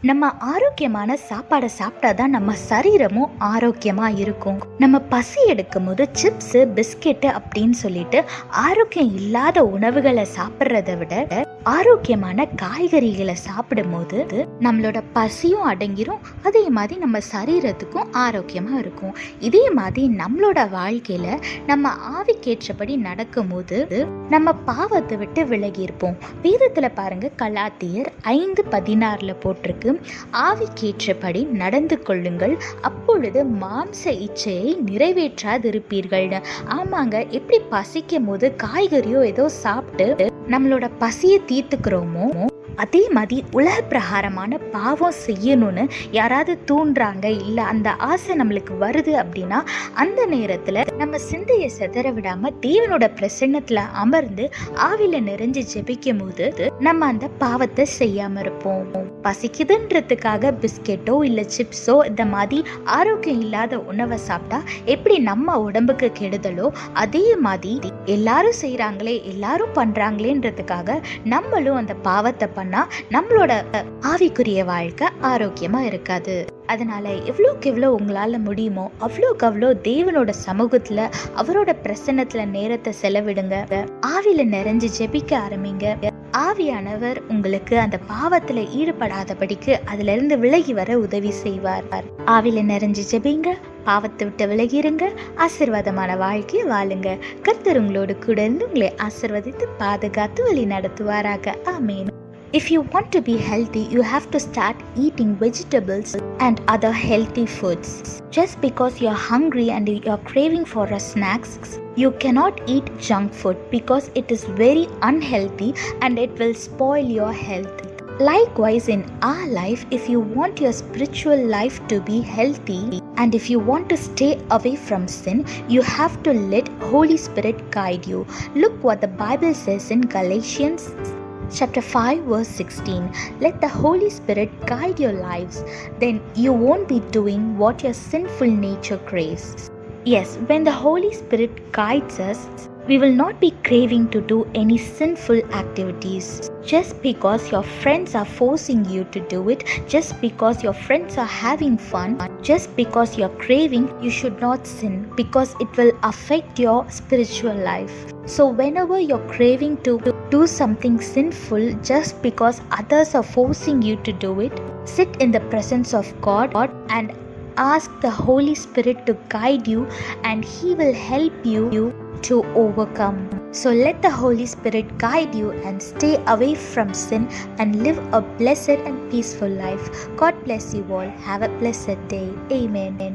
நம்ம ஆரோக்கியமான சாப்பாடை சாப்பிட்டாதான் நம்ம சரீரமும் ஆரோக்கியமா இருக்கும். நம்ம பசி எடுக்கும் போது சிப்ஸ் பிஸ்கெட்டு அப்படின்னு சொல்லிட்டு ஆரோக்கியம் இல்லாத உணவுகளை சாப்பிட்றத விட ஆரோக்கியமான காய்கறிகளை சாப்பிடும் போது நம்மளோட பசியும் அடங்கிரும். அதே மாதிரி நம்ம சரீரத்துக்கும் ஆரோக்கியமா இருக்கும். இதே மாதிரி நம்மளோட வாழ்க்கையில நம்ம ஆவிக்கேற்றபடி நடக்கும் போது நம்ம பாவத்தை விட்டு விலகி இருப்போம். வேதத்துல பாருங்க, கலாத்தியர் 5:16 போட்டிருக்கு, ஆவிக்கேற்றபடி நடந்து கொள்ளுங்கள், அப்பொழுது மாம்ச இச்சையை நிறைவேற்றாதிருப்பீர்கள். ஆமாங்க, எப்படி பசிக்கும் போது காய்கறியோ ஏதோ சாப்பிட்டு நம்மளோட பசியை தீர்த்துக்கிறோமோ, அதே மாதிரி உலக பிரகாரமான பாவம் செய்யணும்னு யாராவது தூண்டுறாங்க, இல்லை அந்த ஆசை நம்மளுக்கு வருது அப்படின்னா அந்த நேரத்தில் நம்ம சிந்தையை சிதற விடாம தேவனோட பிரசன்னத்தில் அமர்ந்து ஆவில நிறைஞ்சு ஜெபிக்கும் போது நம்ம அந்த பாவத்தை செய்யாம இருப்போம். பசிக்குதுன்றதுக்காக பிஸ்கெட்டோ இல்லை சிப்ஸோ இந்த மாதிரி ஆரோக்கியம் இல்லாத உணவை சாப்பிட்டா எப்படி நம்ம உடம்புக்கு கெடுதலோ, அதே மாதிரி எல்லாரும் செய்யறாங்களே எல்லாரும் பண்றாங்களேன்றதுக்காக நம்மளும் அந்த பாவத்தை நம்மளோட ஆவிக்குரிய வாழ்க்கை ஆரோக்கியமா இருக்காது. அதனால எவ்வளோக்கு எவ்வளோ உங்களால முடியுமோ அவ்வளோக்கு அவ்வளோ தேவனோட சமூகத்துல அவரோட பிரசன்னத்துல நேரத்தை செலவிடுங்க. ஆவில நிறைஞ்சு ஜெபிக்க ஆரம்பிங்க. ஆவியானவர் உங்களுக்கு அந்த பாவத்துல ஈடுபடாதபடிக்கு அதுல இருந்து விலகி வர உதவி செய்வார். ஆவில நிறைஞ்சு ஜெபிங்க, பாவத்தை விட்டு விலகிருங்க, ஆசீர்வாதமான வாழ்க்கையை வாழுங்க. கர்த்தர் உங்களோடு கூட இருந்து உங்களை ஆசீர்வதித்து பாதுகாத்து வழி நடத்துவாராக. ஆமேன். If you want to be healthy, you have to start eating vegetables and other healthy foods. Just because you're hungry and you're craving for a snacks, you cannot eat junk food because it is very unhealthy and it will spoil your health. Likewise, in our life, if you want your spiritual life to be healthy and if you want to stay away from sin, you have to let Holy Spirit guide you. Look what the Bible says in Galatians Chapter 5 verse 16. Let the Holy Spirit guide your lives. Then you won't be doing what your sinful nature craves. Yes, when the Holy Spirit guides us, we will not be craving to do any sinful activities. Just because your friends are forcing you to do it, just because your friends are having fun, just because you're craving, you should not sin because it will affect your spiritual life. So whenever you're craving to do something sinful just because others are forcing you to do it, sit in the presence of God and ask the Holy Spirit to guide you, and He will help you to overcome. So let the Holy Spirit guide you and stay away from sin and live a blessed and peaceful life. God bless you all. Have a blessed day. Amen.